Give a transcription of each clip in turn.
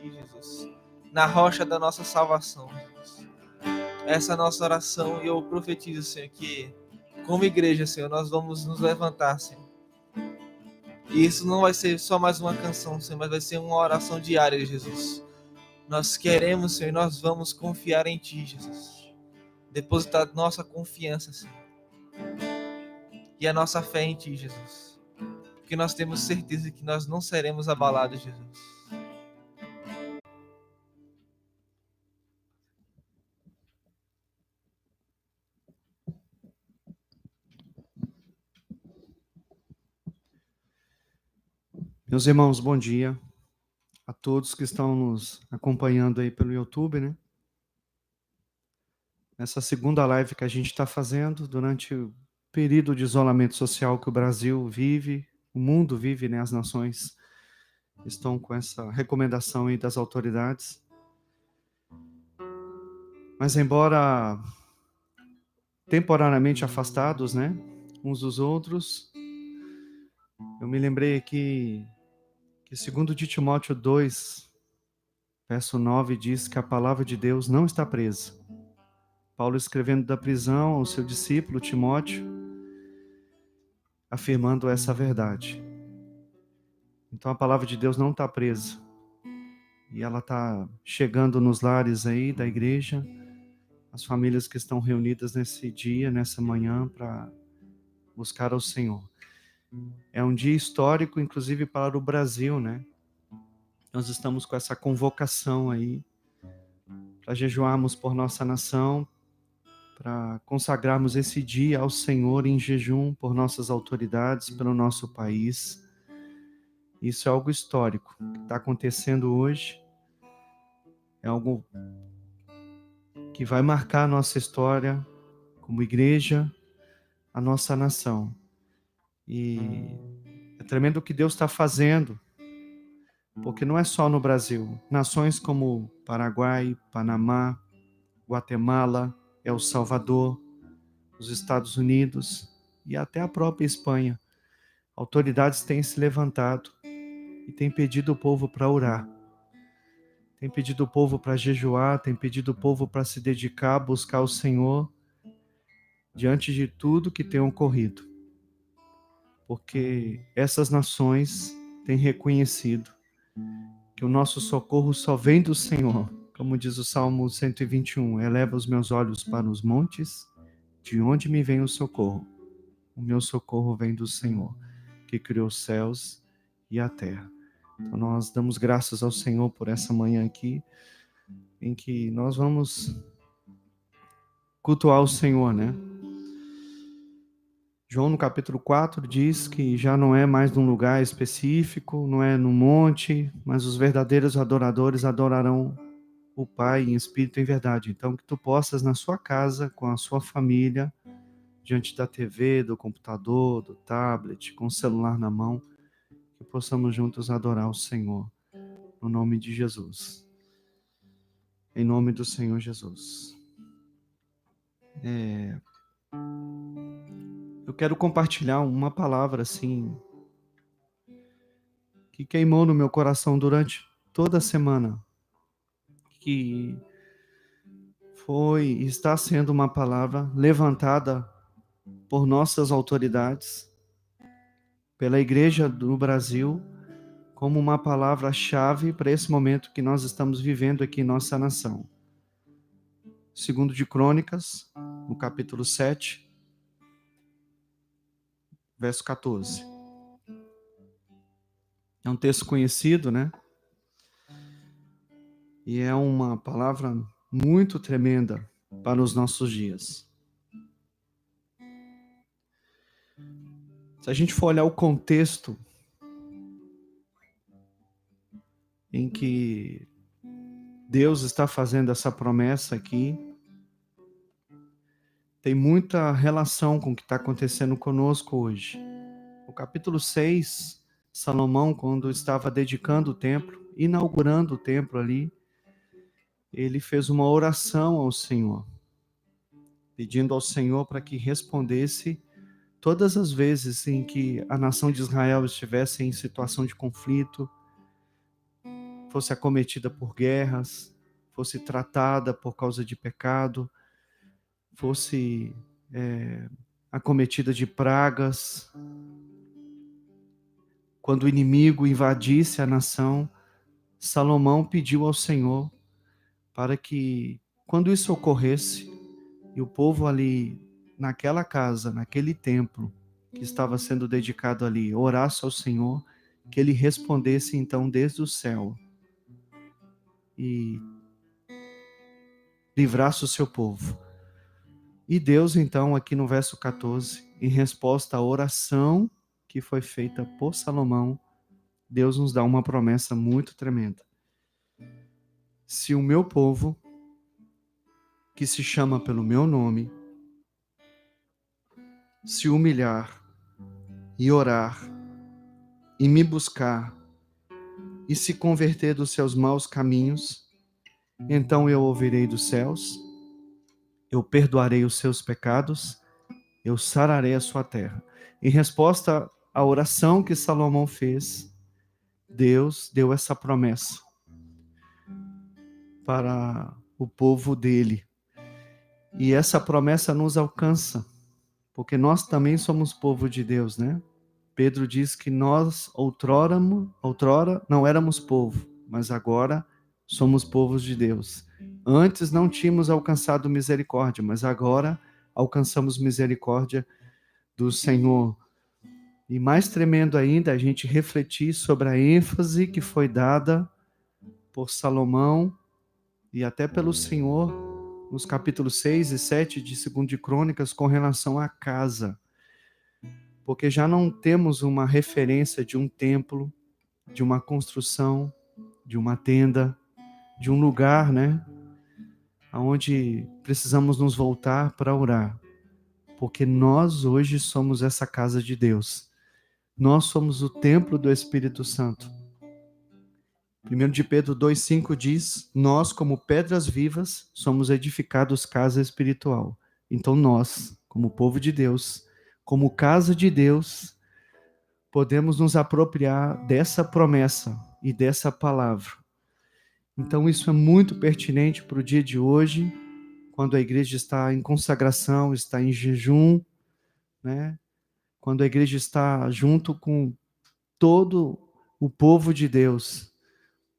Ti, Jesus, na rocha da nossa salvação, Jesus. Essa é a nossa oração e eu profetizo, Senhor, que como igreja, Senhor, nós vamos nos levantar, Senhor. E isso não vai ser só mais uma canção, Senhor, mas vai ser uma oração diária, Jesus. Nós queremos, Senhor, e nós vamos confiar em Ti, Jesus. Depositar nossa confiança, Senhor. E a nossa fé em Ti, Jesus. Porque nós temos certeza que nós não seremos abalados, Jesus. Meus irmãos, bom dia a todos que estão nos acompanhando aí pelo YouTube, né? Nessa segunda live que a gente está fazendo durante o período de isolamento social que o Brasil vive, o mundo vive, né? As nações estão com essa recomendação aí das autoridades. Mas embora temporariamente afastados, né? Uns dos outros, eu me lembrei aqui que segundo de Timóteo 2, verso 9, diz que a palavra de Deus não está presa. Paulo escrevendo da prisão ao seu discípulo Timóteo, afirmando essa verdade. Então a palavra de Deus não está presa. E ela está chegando nos lares aí da igreja, as famílias que estão reunidas nesse dia, nessa manhã, para buscar ao Senhor. É um dia histórico, inclusive para o Brasil, né? Nós estamos com essa convocação aí para jejuarmos por nossa nação, para consagrarmos esse dia ao Senhor em jejum por nossas autoridades, pelo nosso país. Isso é algo histórico que está acontecendo hoje. É algo que vai marcar a nossa história como igreja, a nossa nação. E é tremendo o que Deus está fazendo, porque não é só no Brasil. Nações como Paraguai, Panamá, Guatemala, El Salvador, os Estados Unidos e até a própria Espanha. Autoridades têm se levantado e têm pedido o povo para orar. Tem pedido o povo para jejuar, tem pedido o povo para se dedicar, buscar o Senhor diante de tudo que tem ocorrido. Porque essas nações têm reconhecido que o nosso socorro só vem do Senhor. Como diz o Salmo 121, eleva os meus olhos para os montes, de onde me vem o socorro? O meu socorro vem do Senhor, que criou os céus e a terra. Então nós damos graças ao Senhor por essa manhã aqui, em que nós vamos cultuar o Senhor, né? João no capítulo 4 diz que já não é mais num lugar específico, não é no monte, mas os verdadeiros adoradores adorarão o Pai em espírito e em verdade. Então que tu possas na sua casa, com a sua família, diante da TV, do computador, do tablet, com o celular na mão, que possamos juntos adorar o Senhor, no nome de Jesus. Em nome do Senhor Jesus. Eu quero compartilhar uma palavra assim que queimou no meu coração durante toda a semana, que foi e está sendo uma palavra levantada por nossas autoridades, pela Igreja do Brasil, como uma palavra-chave para esse momento que nós estamos vivendo aqui em nossa nação. Segundo de Crônicas, no capítulo 7, verso 14. É um texto conhecido, né? E é uma palavra muito tremenda para os nossos dias. Se a gente for olhar o contexto em que Deus está fazendo essa promessa aqui, tem muita relação com o que está acontecendo conosco hoje. No capítulo 6, Salomão, quando estava dedicando o templo, inaugurando o templo ali, ele fez uma oração ao Senhor, pedindo ao Senhor para que respondesse todas as vezes em que a nação de Israel estivesse em situação de conflito, fosse acometida por guerras, fosse tratada por causa de pecado, fosse acometida de pragas. Quando o inimigo invadisse a nação, Salomão pediu ao Senhor para que, quando isso ocorresse, e o povo ali, naquela casa, naquele templo, que estava sendo dedicado ali, orasse ao Senhor, que ele respondesse então desde o céu e livrasse o seu povo. E Deus então, aqui no verso 14, em resposta à oração que foi feita por Salomão, Deus nos dá uma promessa muito tremenda. Se o meu povo, que se chama pelo meu nome, se humilhar e orar e me buscar e se converter dos seus maus caminhos, então eu ouvirei dos céus, eu perdoarei os seus pecados, eu sararei a sua terra. Em resposta à oração que Salomão fez, Deus deu essa promessa para o povo dele. E essa promessa nos alcança, porque nós também somos povo de Deus, né? Pedro diz que nós outrora não éramos povo, mas agora somos povos de Deus. Antes não tínhamos alcançado misericórdia, mas agora alcançamos misericórdia do Senhor. E mais tremendo ainda, a gente refletir sobre a ênfase que foi dada por Salomão e até pelo Senhor nos capítulos 6 e 7 de 2 de Crônicas com relação à casa. Porque já não temos uma referência de um templo, de uma construção, de uma tenda, de um lugar, né? Onde precisamos nos voltar para orar. Porque nós hoje somos essa casa de Deus. Nós somos o templo do Espírito Santo. 1 de Pedro 2,5 diz, nós como pedras vivas somos edificados casa espiritual. Então nós, como povo de Deus, como casa de Deus, podemos nos apropriar dessa promessa e dessa palavra. Então isso é muito pertinente para o dia de hoje, quando a igreja está em consagração, está em jejum, né? Quando a igreja está junto com todo o povo de Deus,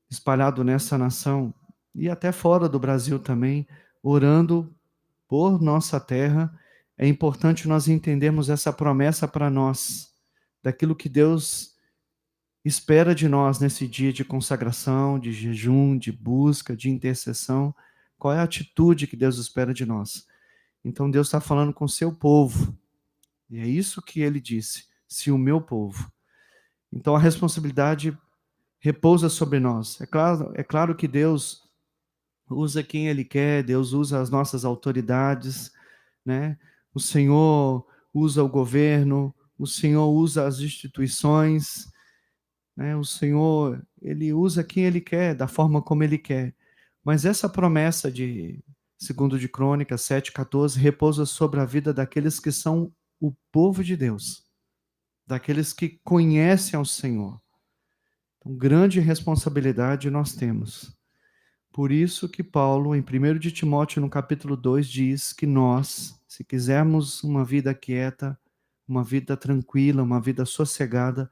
espalhado nessa nação, e até fora do Brasil também, orando por nossa terra, é importante nós entendermos essa promessa para nós, daquilo que Deus espera de nós nesse dia de consagração, de jejum, de busca, de intercessão. Qual é a atitude que Deus espera de nós? Então Deus está falando com o seu povo. E é isso que ele disse, se o meu povo. Então a responsabilidade repousa sobre nós. É claro que Deus usa quem ele quer, Deus usa as nossas autoridades, né? O Senhor usa o governo, o Senhor usa as instituições, né? O Senhor, ele usa quem ele quer, da forma como ele quer. Mas essa promessa de 2 de Crônicas 7,14 repousa sobre a vida daqueles que são o povo de Deus, daqueles que conhecem ao Senhor. Então, grande responsabilidade nós temos. Por isso que Paulo, em 1 de Timóteo, no capítulo 2, diz que nós, se quisermos uma vida quieta, uma vida tranquila, uma vida sossegada,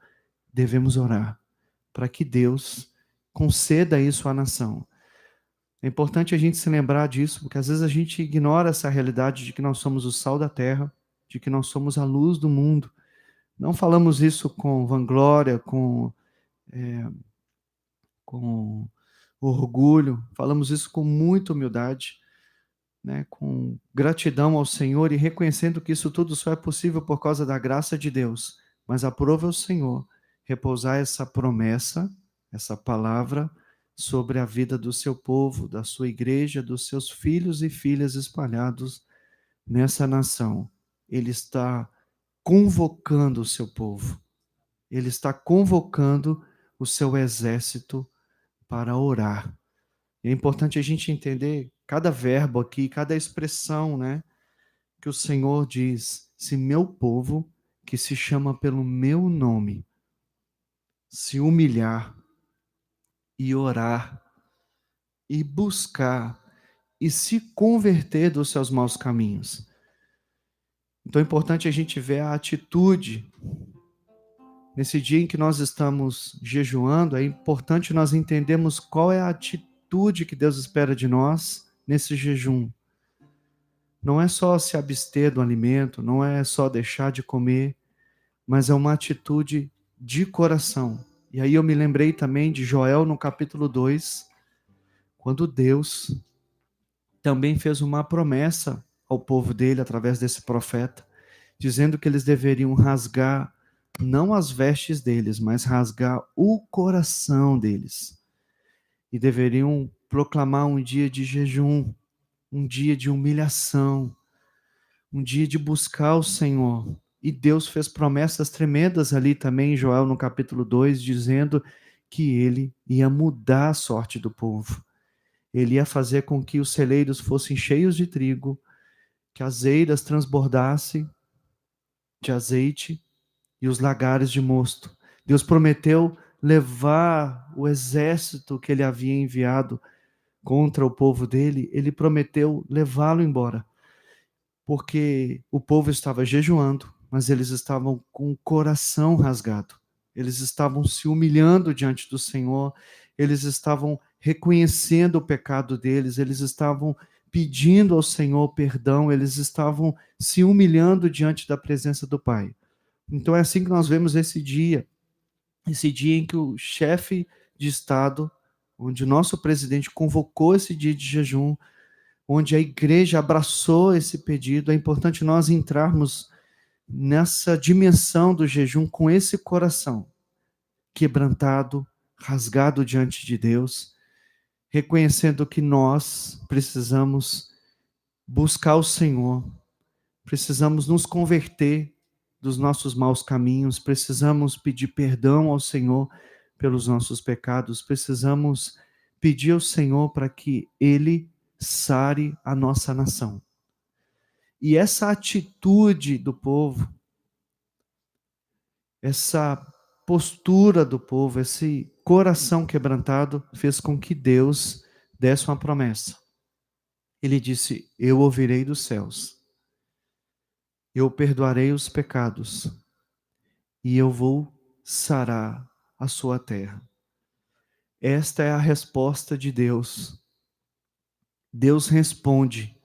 devemos orar para que Deus conceda isso à nação. É importante a gente se lembrar disso, porque às vezes a gente ignora essa realidade de que nós somos o sal da terra, de que nós somos a luz do mundo. Não falamos isso com vanglória, com orgulho, falamos isso com muita humildade, né, com gratidão ao Senhor e reconhecendo que isso tudo só é possível por causa da graça de Deus. Mas aprove ao Senhor repousar essa promessa, essa palavra, sobre a vida do seu povo, da sua igreja, dos seus filhos e filhas espalhados nessa nação. Ele está convocando o seu povo. Ele está convocando o seu exército para orar. E é importante a gente entender cada verbo aqui, cada expressão, né, que o Senhor diz: se meu povo, que se chama pelo meu nome, se humilhar e orar e buscar e se converter dos seus maus caminhos. Então é importante a gente ver a atitude. Nesse dia em que nós estamos jejuando, é importante nós entendermos qual é a atitude que Deus espera de nós nesse jejum. Não é só se abster do alimento, não é só deixar de comer, mas é uma atitude de coração. E aí eu me lembrei também de Joel no capítulo 2, quando Deus também fez uma promessa ao povo dele através desse profeta, dizendo que eles deveriam rasgar não as vestes deles, mas rasgar o coração deles. E deveriam proclamar um dia de jejum, um dia de humilhação, um dia de buscar o Senhor. E Deus fez promessas tremendas ali também em Joel no capítulo 2, dizendo que ele ia mudar a sorte do povo. Ele ia fazer com que os celeiros fossem cheios de trigo, que as eiras transbordassem de azeite e os lagares de mosto. Deus prometeu levar o exército que ele havia enviado contra o povo dele, ele prometeu levá-lo embora. Porque o povo estava jejuando, mas eles estavam com o coração rasgado. Eles estavam se humilhando diante do Senhor, eles estavam reconhecendo o pecado deles, eles estavam pedindo ao Senhor perdão, eles estavam se humilhando diante da presença do Pai. Então é assim que nós vemos esse dia em que o chefe de Estado, onde o nosso presidente convocou esse dia de jejum, onde a igreja abraçou esse pedido. É importante nós entrarmos nessa dimensão do jejum com esse coração quebrantado, rasgado diante de Deus, reconhecendo que nós precisamos buscar o Senhor, precisamos nos converter dos nossos maus caminhos, precisamos pedir perdão ao Senhor pelos nossos pecados, precisamos pedir ao Senhor para que Ele sare a nossa nação. E essa atitude do povo, essa postura do povo, esse coração quebrantado, fez com que Deus desse uma promessa. Ele disse: eu ouvirei dos céus, eu perdoarei os pecados, e eu vou sarar a sua terra. Esta é a resposta de Deus. Deus responde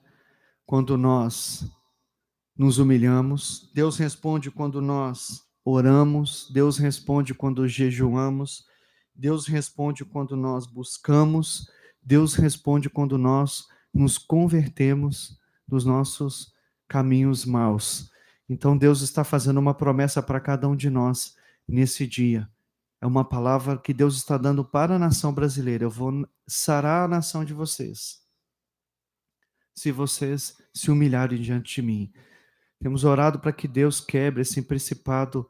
quando nós nos humilhamos, Deus responde quando nós oramos, Deus responde quando jejuamos, Deus responde quando nós buscamos, Deus responde quando nós nos convertemos dos nossos caminhos maus. Então Deus está fazendo uma promessa para cada um de nós nesse dia. É uma palavra que Deus está dando para a nação brasileira. Eu vou sarar a nação de vocês, se vocês se humilharem diante de mim. Temos orado para que Deus quebre esse principado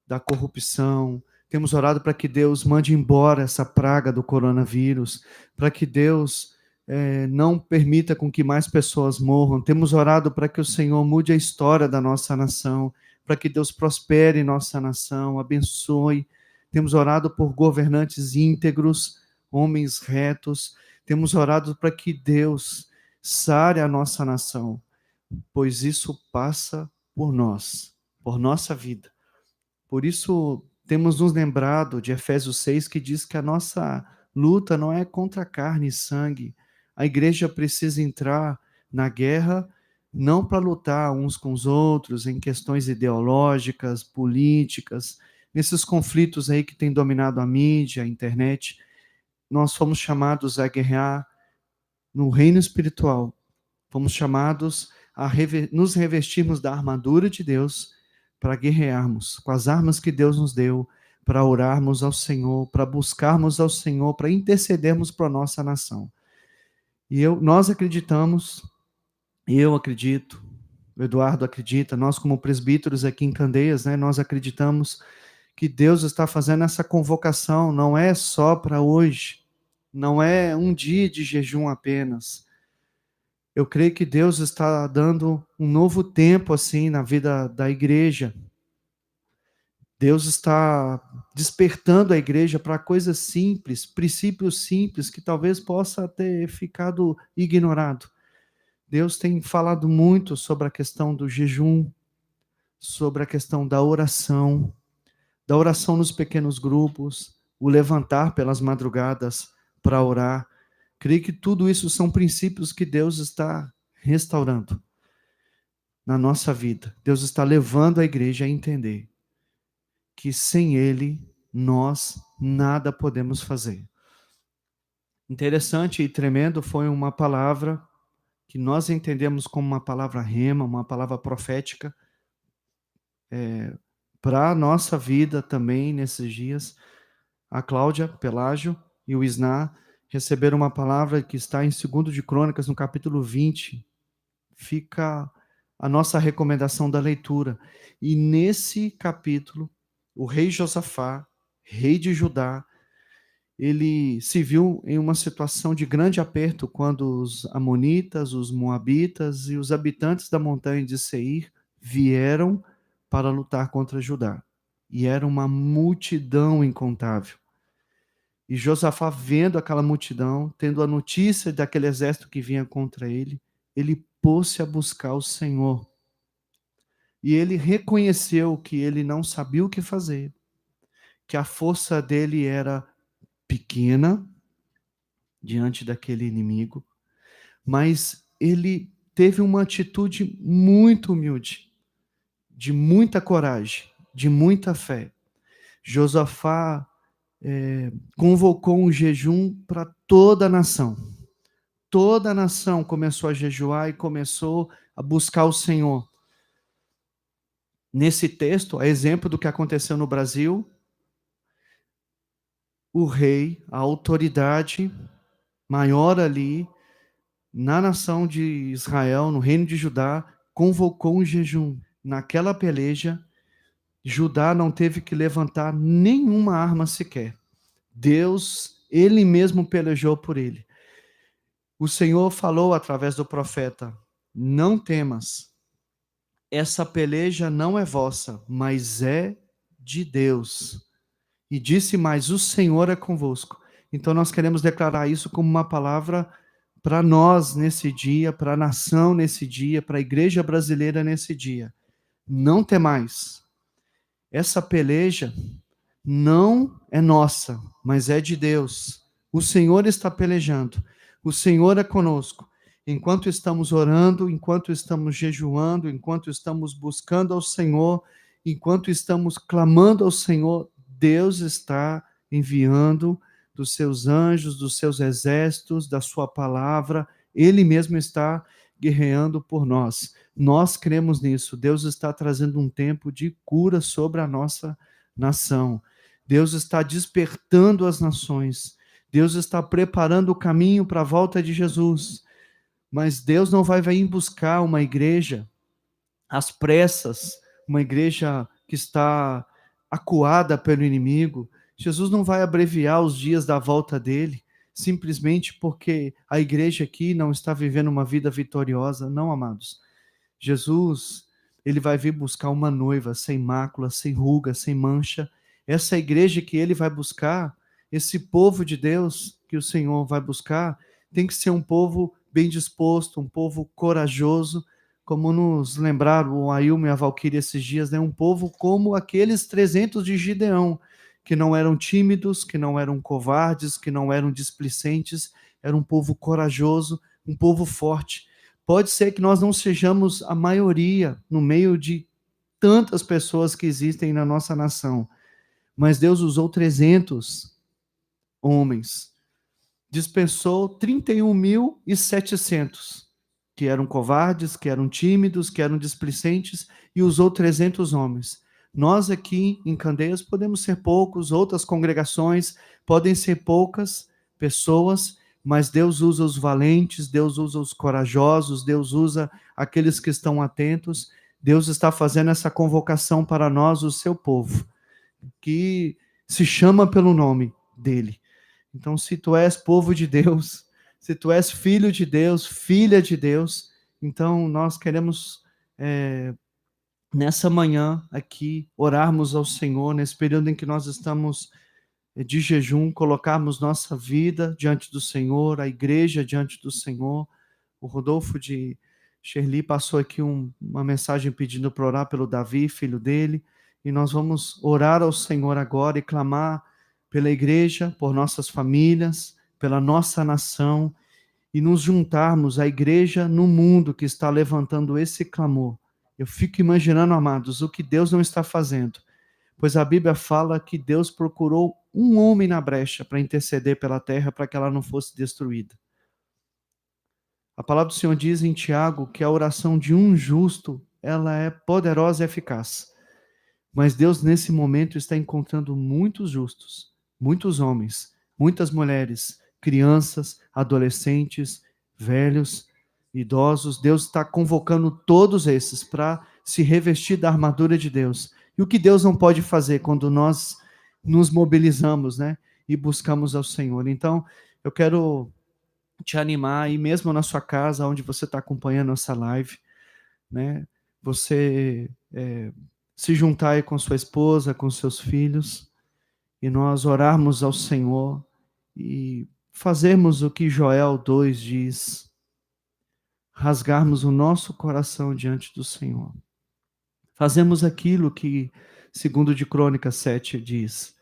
da corrupção. Temos orado para que Deus mande embora essa praga do coronavírus, para que Deus não permita com que mais pessoas morram. Temos orado para que o Senhor mude a história da nossa nação, para que Deus prospere nossa nação, abençoe. Temos orado por governantes íntegros, homens retos. Temos orado para que Deus sare a nossa nação, pois isso passa por nós, por nossa vida. Por isso, temos nos lembrado de Efésios 6, que diz que a nossa luta não é contra carne e sangue. A igreja precisa entrar na guerra não para lutar uns com os outros em questões ideológicas, políticas, nesses conflitos aí que têm dominado a mídia, a internet. Nós fomos chamados a guerrear no reino espiritual. Fomos chamados a nos revestirmos da armadura de Deus para guerrearmos com as armas que Deus nos deu, para orarmos ao Senhor, para buscarmos ao Senhor, para intercedermos por nossa nação. E nós acreditamos, eu acredito, o Eduardo acredita, nós como presbíteros aqui em Candeias, nós acreditamos que Deus está fazendo essa convocação, não é só para hoje, não é um dia de jejum apenas. Eu creio que Deus está dando um novo tempo assim na vida da igreja. Deus está despertando a igreja para coisas simples, princípios simples, que talvez possa ter ficado ignorado. Deus tem falado muito sobre a questão do jejum, sobre a questão da oração nos pequenos grupos, o levantar pelas madrugadas para orar. Creio que tudo isso são princípios que Deus está restaurando na nossa vida. Deus está levando a igreja a entender que sem Ele nós nada podemos fazer. Interessante e tremendo foi uma palavra que nós entendemos como uma palavra rema, uma palavra profética, para a nossa vida também nesses dias. A Cláudia Pelágio e o Isná receberam uma palavra que está em 2 de Crônicas, no capítulo 20. Fica a nossa recomendação da leitura. E nesse capítulo, o rei Josafá, rei de Judá, ele se viu em uma situação de grande aperto quando os amonitas, os moabitas e os habitantes da montanha de Seir vieram para lutar contra Judá. E era uma multidão incontável. E Josafá, vendo aquela multidão, tendo a notícia daquele exército que vinha contra ele, ele pôs-se a buscar o Senhor. E ele reconheceu que ele não sabia o que fazer, que a força dele era pequena diante daquele inimigo, mas ele teve uma atitude muito humilde, de muita coragem, de muita fé. Josafá convocou um jejum para toda a nação. Toda a nação começou a jejuar e começou a buscar o Senhor. Nesse texto, a exemplo do que aconteceu no Brasil, o rei, a autoridade maior ali, na nação de Israel, no reino de Judá, convocou um jejum. Naquela peleja, Judá não teve que levantar nenhuma arma sequer. Deus, ele mesmo pelejou por ele. O Senhor falou através do profeta: não temas, essa peleja não é vossa, mas é de Deus. E disse mais: o Senhor é convosco. Então nós queremos declarar isso como uma palavra para nós nesse dia, para a nação nesse dia, para a igreja brasileira nesse dia. Não temais. Essa peleja não é nossa, mas é de Deus. O Senhor está pelejando. O Senhor é conosco. Enquanto estamos orando, enquanto estamos jejuando, enquanto estamos buscando ao Senhor, enquanto estamos clamando ao Senhor, Deus está enviando dos seus anjos, dos seus exércitos, da sua palavra. Ele mesmo está guerreando por nós. Nós cremos nisso. Deus está trazendo um tempo de cura sobre a nossa nação. Deus está despertando as nações. Deus está preparando o caminho para a volta de Jesus. Mas Deus não vai vir buscar uma igreja às pressas, uma igreja que está acuada pelo inimigo. Jesus não vai abreviar os dias da volta dele, simplesmente porque a igreja aqui não está vivendo uma vida vitoriosa. Não, amados. Jesus, ele vai vir buscar uma noiva sem mácula, sem ruga, sem mancha. Essa igreja que ele vai buscar, esse povo de Deus que o Senhor vai buscar, tem que ser um povo bem disposto, um povo corajoso, como nos lembraram o Ailmo e a Valquíria esses dias, né? Um povo como aqueles 300 de Gideão, que não eram tímidos, que não eram covardes, que não eram displicentes, era um povo corajoso, um povo forte. Pode ser que nós não sejamos a maioria no meio de tantas pessoas que existem na nossa nação, mas Deus usou 300 homens, dispensou 31.700, que eram covardes, que eram tímidos, que eram displicentes, e usou 300 homens. Nós aqui em Candeias podemos ser poucos, outras congregações podem ser poucas pessoas, mas Deus usa os valentes, Deus usa os corajosos, Deus usa aqueles que estão atentos. Deus está fazendo essa convocação para nós, o seu povo, que se chama pelo nome dele. Então, se tu és povo de Deus, se tu és filho de Deus, filha de Deus, então nós queremos nessa manhã aqui, orarmos ao Senhor, nesse período em que nós estamos de jejum, colocarmos nossa vida diante do Senhor, a igreja diante do Senhor. O Rodolfo de Sherli passou aqui uma mensagem pedindo para orar pelo Davi, filho dele, e nós vamos orar ao Senhor agora e clamar pela igreja, por nossas famílias, pela nossa nação, e nos juntarmos à igreja no mundo que está levantando esse clamor. Eu fico imaginando, amados, o que Deus não está fazendo, pois a Bíblia fala que Deus procurou um homem na brecha para interceder pela terra, para que ela não fosse destruída. A palavra do Senhor diz em Tiago que a oração de um justo, ela é poderosa e eficaz. Mas Deus, nesse momento, está encontrando muitos justos, muitos homens, muitas mulheres, crianças, adolescentes, velhos, idosos. Deus está convocando todos esses para se revestir da armadura de Deus. E o que Deus não pode fazer quando nós nos mobilizamos, né? E buscamos ao Senhor. Então, eu quero te animar, e mesmo na sua casa, onde você está acompanhando essa live, né? Você se juntar aí com sua esposa, com seus filhos, e nós orarmos ao Senhor e fazermos o que Joel 2 diz, rasgarmos o nosso coração diante do Senhor. Fazemos aquilo que, segundo de Crônicas 7 diz,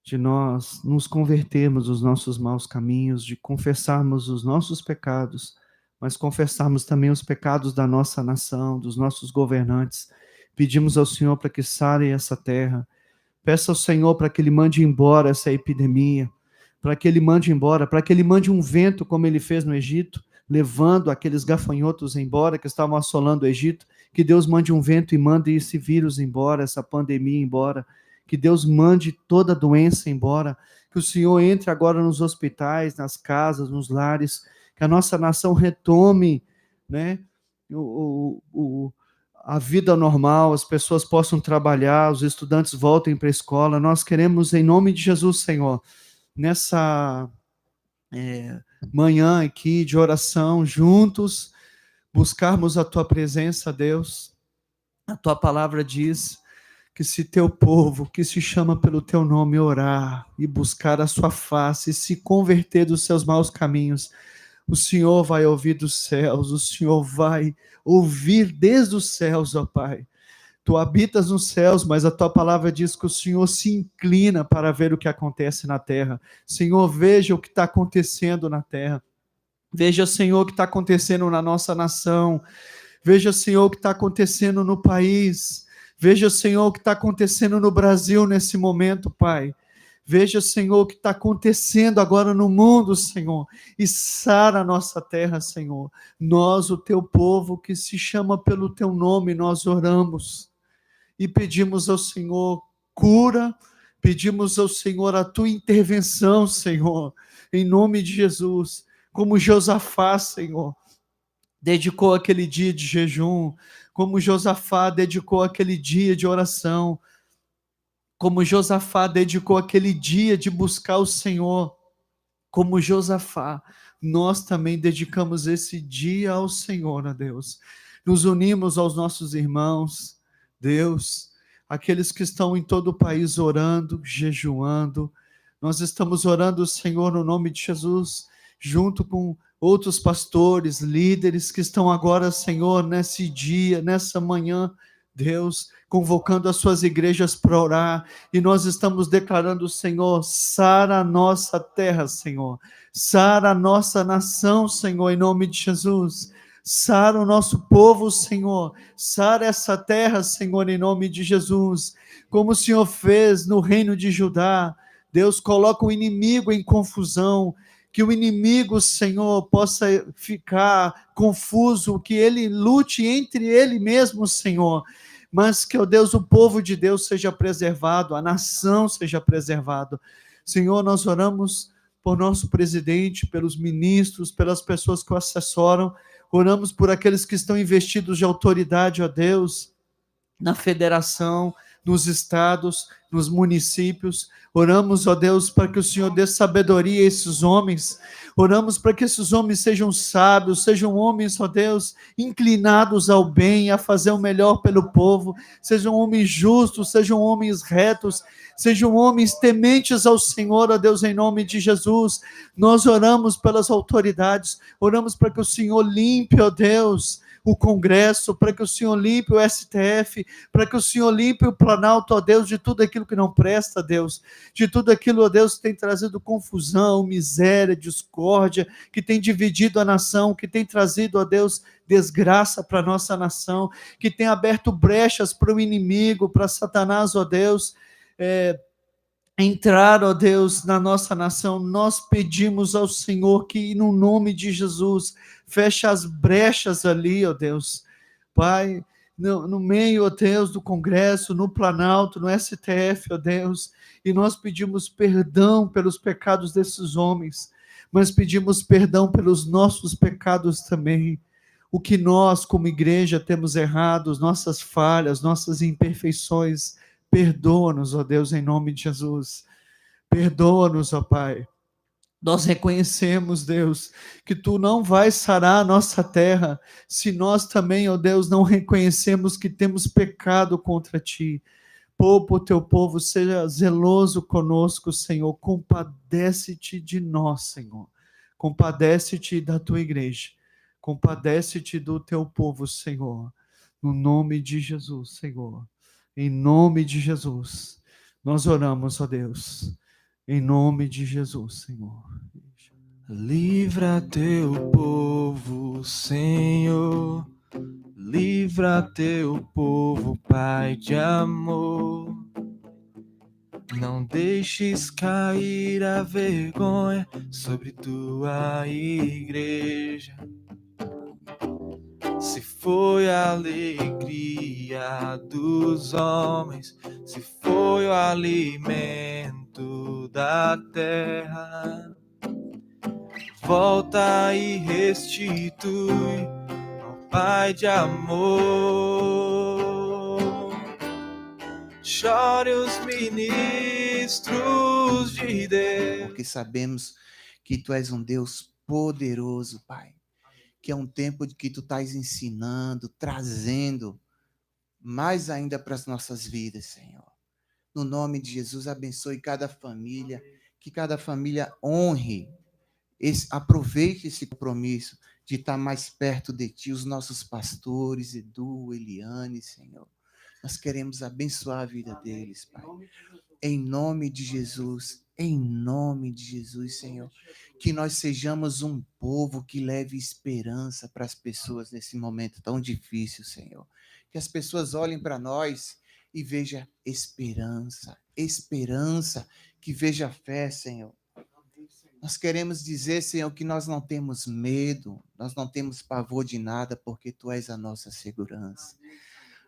de nós nos convertermos dos nossos maus caminhos, de confessarmos os nossos pecados, mas confessarmos também os pecados da nossa nação, dos nossos governantes. Pedimos ao Senhor para que sare essa terra. Peça ao Senhor para que Ele mande embora essa epidemia, para que Ele mande embora, para que Ele mande um vento como Ele fez no Egito, levando aqueles gafanhotos embora que estavam assolando o Egito. Que Deus mande um vento e mande esse vírus embora, essa pandemia embora. Que Deus mande toda a doença embora, que o Senhor entre agora nos hospitais, nas casas, nos lares, que a nossa nação retome, né, a vida normal, as pessoas possam trabalhar, os estudantes voltem para a escola. Nós queremos, em nome de Jesus, Senhor, nessa manhã aqui de oração, juntos, buscarmos a Tua presença, Deus. A Tua palavra diz que se teu povo, que se chama pelo teu nome, orar e buscar a sua face, e se converter dos seus maus caminhos, o Senhor vai ouvir dos céus, o Senhor vai ouvir desde os céus, ó Pai. Tu habitas nos céus, mas a tua palavra diz que o Senhor se inclina para ver o que acontece na terra. Senhor, veja o que está acontecendo na terra. Veja, Senhor, o que está acontecendo na nossa nação. Veja, Senhor, o que está acontecendo no país. Veja, Senhor, o que está acontecendo no Brasil nesse momento, Pai. Veja, Senhor, o que está acontecendo agora no mundo, Senhor. E sara a nossa terra, Senhor. Nós, o teu povo, que se chama pelo teu nome, nós oramos. E pedimos ao Senhor cura. Pedimos ao Senhor a tua intervenção, Senhor. Em nome de Jesus. Como Josafá, Senhor, dedicou aquele dia de jejum, como Josafá dedicou aquele dia de oração, como Josafá dedicou aquele dia de buscar o Senhor, como Josafá, nós também dedicamos esse dia ao Senhor, ó Deus. Nos unimos aos nossos irmãos, Deus, aqueles que estão em todo o país orando, jejuando. Nós estamos orando, Senhor, no nome de Jesus, junto com outros pastores, líderes que estão agora, Senhor, nesse dia, nessa manhã, Deus, convocando as suas igrejas para orar, e nós estamos declarando, Senhor, sara a nossa terra, Senhor, sara a nossa nação, Senhor, em nome de Jesus, sara o nosso povo, Senhor, sara essa terra, Senhor, em nome de Jesus, como o Senhor fez no reino de Judá. Deus, coloca o inimigo em confusão, que o inimigo, Senhor, possa ficar confuso, que ele lute entre ele mesmo, Senhor, mas que, ó Deus, o povo de Deus seja preservado, a nação seja preservada. Senhor, nós oramos por nosso presidente, pelos ministros, pelas pessoas que o assessoram, oramos por aqueles que estão investidos de autoridade, ó Deus, na federação, nos estados, nos municípios. Oramos, ó Deus, para que o Senhor dê sabedoria a esses homens. Oramos para que esses homens sejam sábios, sejam homens, ó Deus, inclinados ao bem, a fazer o melhor pelo povo. Sejam homens justos, sejam homens retos, sejam homens tementes ao Senhor, ó Deus, em nome de Jesus. Nós oramos pelas autoridades, oramos para que o Senhor limpe, ó Deus, o Congresso, para que o Senhor limpe o STF, para que o Senhor limpe o Planalto, ó Deus, de tudo aquilo que não presta, Deus, de tudo aquilo, ó Deus, que tem trazido confusão, miséria, discórdia, que tem dividido a nação, que tem trazido, ó Deus, desgraça para a nossa nação, que tem aberto brechas para o inimigo, para Satanás, ó Deus, entrar, ó Deus, na nossa nação. Nós pedimos ao Senhor que, no nome de Jesus, feche as brechas ali, ó Deus. Pai, no meio, ó Deus, do Congresso, no Planalto, no STF, ó Deus, e nós pedimos perdão pelos pecados desses homens, mas pedimos perdão pelos nossos pecados também. O que nós, como igreja, temos errado, nossas falhas, nossas imperfeições, perdoa-nos, ó Deus, em nome de Jesus. Perdoa-nos, ó Pai. Nós reconhecemos, Deus, que Tu não vais sarar a nossa terra se nós também, ó Deus, não reconhecemos que temos pecado contra Ti. Poupa o Teu povo, seja zeloso conosco, Senhor. Compadece-te de nós, Senhor. Compadece-te da Tua igreja. Compadece-te do Teu povo, Senhor. No nome de Jesus, Senhor. Em nome de Jesus, nós oramos, ó Deus, em nome de Jesus, Senhor. Livra teu povo, Senhor, livra teu povo, Pai de amor. Não deixes cair a vergonha sobre tua igreja. Se foi a alegria dos homens, se foi o alimento da terra, volta e restitui, ó Pai de amor. Chore os ministros de Deus, porque sabemos que Tu és um Deus poderoso, Pai. Que é um tempo de que Tu estás ensinando, trazendo mais ainda para as nossas vidas, Senhor. No nome de Jesus, abençoe cada família, que cada família honre, aproveite esse compromisso de estar mais perto de Ti, os nossos pastores, Edu, Eliane, Senhor. Nós queremos abençoar a vida deles, Pai. Em nome de Jesus, Senhor. Que nós sejamos um povo que leve esperança para as pessoas nesse momento tão difícil, Senhor. Que as pessoas olhem para nós e vejam esperança, que veja fé, Senhor. Nós queremos dizer, Senhor, que nós não temos medo, nós não temos pavor de nada, porque Tu és a nossa segurança.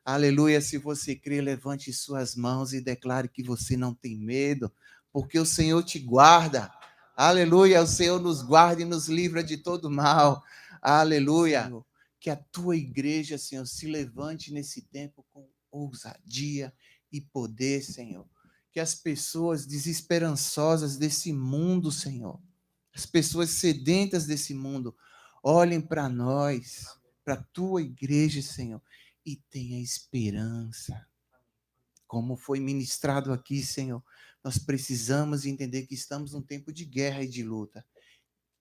Aleluia, se você crê, levante suas mãos e declare que você não tem medo, porque o Senhor te guarda. Aleluia, o Senhor nos guarda e nos livra de todo mal. Aleluia, que a Tua igreja, Senhor, se levante nesse tempo com ousadia e poder, Senhor. Que as pessoas desesperançosas desse mundo, Senhor, as pessoas sedentas desse mundo, olhem para nós, para a Tua igreja, Senhor, e tenha esperança. Como foi ministrado aqui, Senhor, nós precisamos entender que estamos num tempo de guerra e de luta.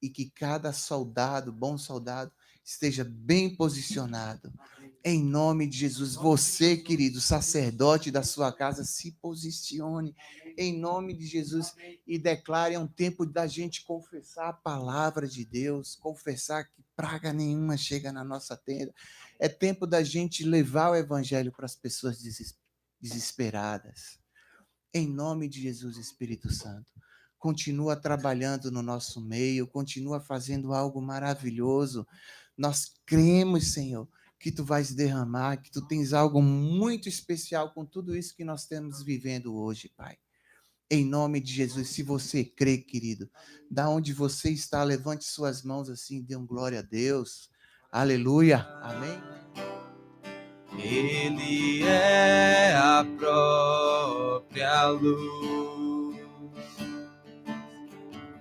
E que cada soldado, bom soldado, esteja bem posicionado. Em nome de Jesus, você, querido sacerdote da sua casa, se posicione em nome de Jesus e declare: é um tempo da gente confessar a palavra de Deus, confessar que praga nenhuma chega na nossa tenda. É tempo da gente levar o evangelho para as pessoas desesperadas. Em nome de Jesus, Espírito Santo, continua trabalhando no nosso meio, continua fazendo algo maravilhoso. Nós cremos, Senhor, que Tu vais derramar, que Tu tens algo muito especial com tudo isso que nós estamos vivendo hoje, Pai. Em nome de Jesus, se você crê, querido, da onde você está, levante suas mãos assim, dê glória a Deus. Aleluia. Amém. Ele é a própria luz,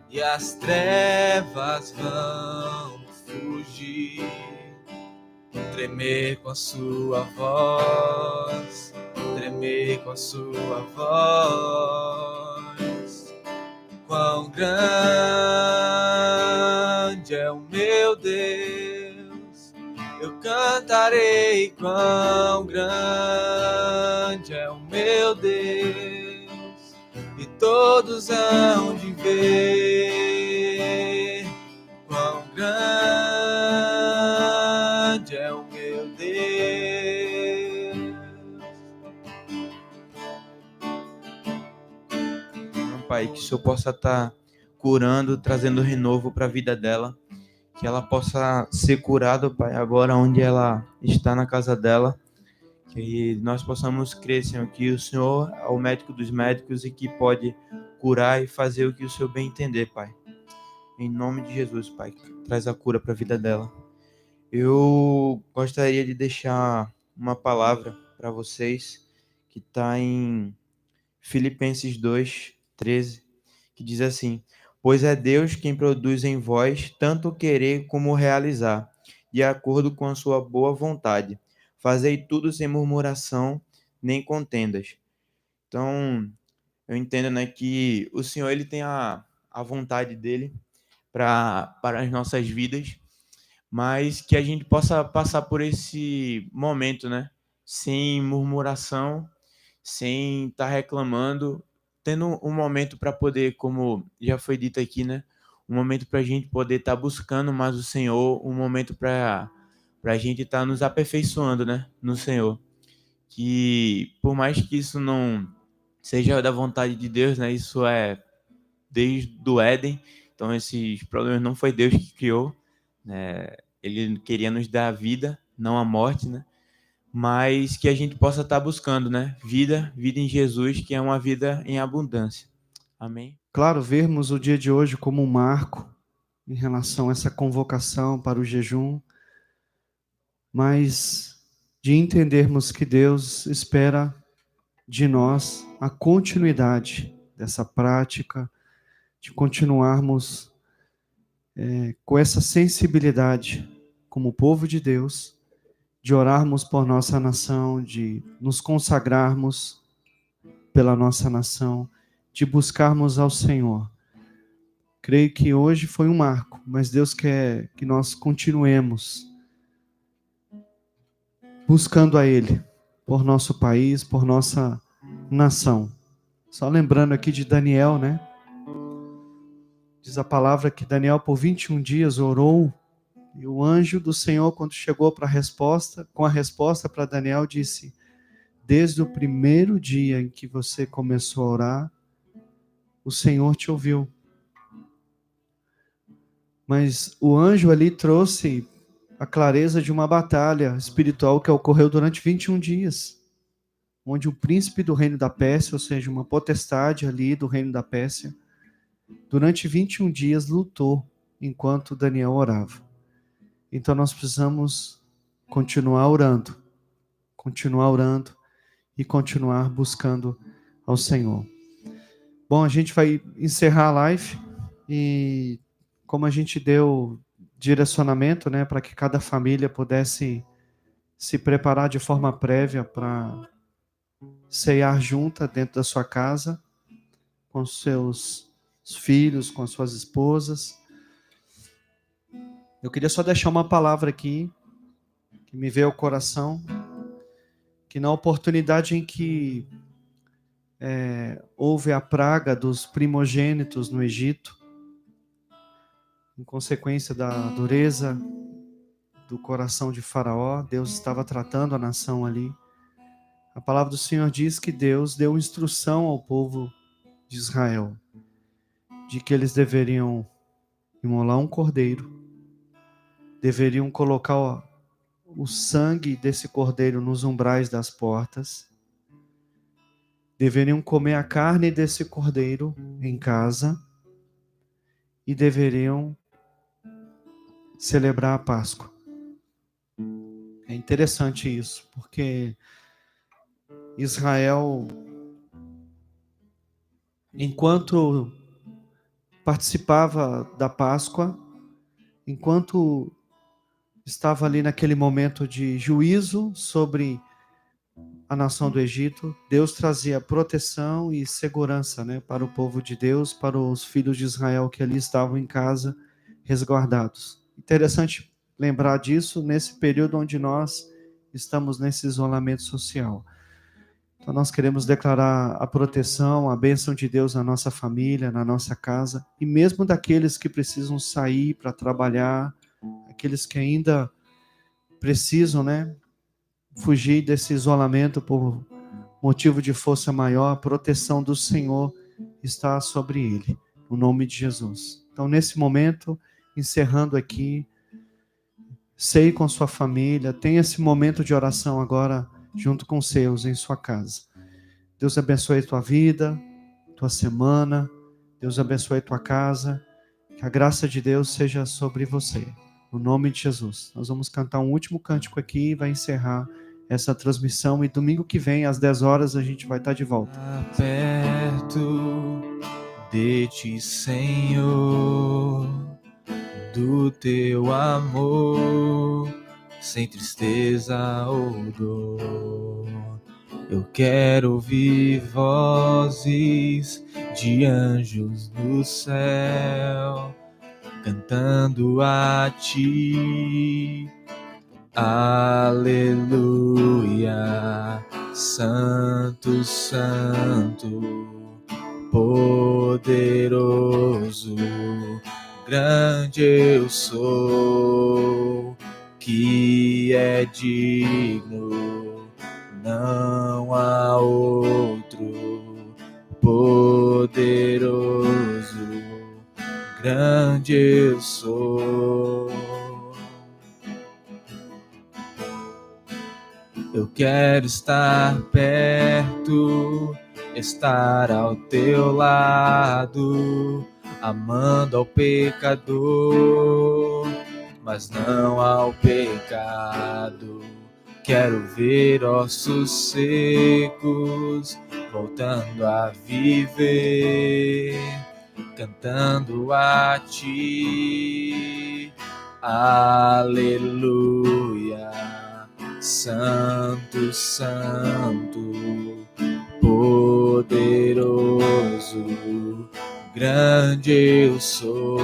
e as trevas vão fugir, tremer com a sua voz, tremer com a sua voz. Quão grande é o meu Deus, eu cantarei. Quão grande é o meu Deus, e todos hão de ver. Quão grande é o meu Deus. Pai, que o Senhor possa estar curando, trazendo renovo para a vida dela, que ela possa ser curada, Pai, agora onde ela está na casa dela, que nós possamos crer, Senhor, que o Senhor é o médico dos médicos e que pode curar e fazer o que o Senhor bem entender, Pai. Em nome de Jesus, Pai, traz a cura para a vida dela. Eu gostaria de deixar uma palavra para vocês que está em Filipenses 2:13, que diz assim: pois é Deus quem produz em vós tanto querer como realizar, de acordo com a sua boa vontade. Fazei tudo sem murmuração nem contendas. Então, eu entendo, né, que o Senhor ele tem a vontade dele para as nossas vidas, mas que a gente possa passar por esse momento, né, sem murmuração, sem estar reclamando, tendo um momento para poder, como já foi dito aqui, né, um momento para a gente poder estar buscando mais o Senhor, um momento para a gente estar nos aperfeiçoando, né, no Senhor. Que por mais que isso não seja da vontade de Deus, né, isso é desde o Éden, então esses problemas não foi Deus que criou, né, ele queria nos dar a vida, não a morte, né, mas que a gente possa estar buscando, né, vida em Jesus, que é uma vida em abundância. Amém? Claro, vermos o dia de hoje como um marco em relação a essa convocação para o jejum, mas de entendermos que Deus espera de nós a continuidade dessa prática, de continuarmos com essa sensibilidade como povo de Deus, de orarmos por nossa nação, de nos consagrarmos pela nossa nação, de buscarmos ao Senhor. Creio que hoje foi um marco, mas Deus quer que nós continuemos buscando a Ele, por nosso país, por nossa nação. Só lembrando aqui de Daniel, né? Diz a palavra que Daniel por 21 dias orou, e o anjo do Senhor, quando chegou com a resposta para Daniel, disse: desde o primeiro dia em que você começou a orar, o Senhor te ouviu. Mas o anjo ali trouxe a clareza de uma batalha espiritual que ocorreu durante 21 dias, onde o príncipe do reino da Pérsia, ou seja, uma potestade ali do reino da Pérsia, durante 21 dias lutou enquanto Daniel orava. Então nós precisamos continuar orando e continuar buscando ao Senhor. Bom, a gente vai encerrar a live e como a gente deu direcionamento, né, para que cada família pudesse se preparar de forma prévia para ceiar junta dentro da sua casa, com seus filhos, com as suas esposas. Eu queria só deixar uma palavra aqui, que me veio ao coração, que na oportunidade em que houve a praga dos primogênitos no Egito, em consequência da dureza do coração de Faraó, Deus estava tratando a nação ali. A palavra do Senhor diz que Deus deu instrução ao povo de Israel, de que eles deveriam imolar um cordeiro, deveriam colocar o sangue desse cordeiro nos umbrais das portas, deveriam comer a carne desse cordeiro em casa e deveriam celebrar a Páscoa. interessante isso, porque Israel, enquanto participava da Páscoa, enquanto estava ali naquele momento de juízo sobre a nação do Egito, Deus trazia proteção e segurança, né, para o povo de Deus, para os filhos de Israel que ali estavam em casa, resguardados. Interessante lembrar disso nesse período onde nós estamos nesse isolamento social. Então nós queremos declarar a proteção, a bênção de Deus na nossa família, na nossa casa, e mesmo daqueles que precisam sair para trabalhar, aqueles que ainda precisam, né, fugir desse isolamento por motivo de força maior, a proteção do Senhor está sobre ele, no nome de Jesus. Então, nesse momento, encerrando aqui, ceie com sua família, tenha esse momento de oração agora, junto com os seus, em sua casa. Deus abençoe a tua vida, tua semana, Deus abençoe a tua casa, que a graça de Deus seja sobre você, no nome de Jesus. Nós vamos cantar um último cântico aqui e vai encerrar essa transmissão, e domingo que vem, às 10 horas, a gente vai estar de volta. Perto de ti, Senhor, do teu amor, sem tristeza ou dor. Eu quero ouvir vozes de anjos do céu, cantando a ti. Aleluia, Santo, Santo, poderoso, grande eu sou, que é digno, não há outro, poderoso, grande eu sou. Eu quero estar perto, estar ao teu lado, amando ao pecador, mas não ao pecado. Quero ver ossos secos voltando a viver, cantando a ti. Aleluia, Santo, Santo, poderoso, grande eu sou.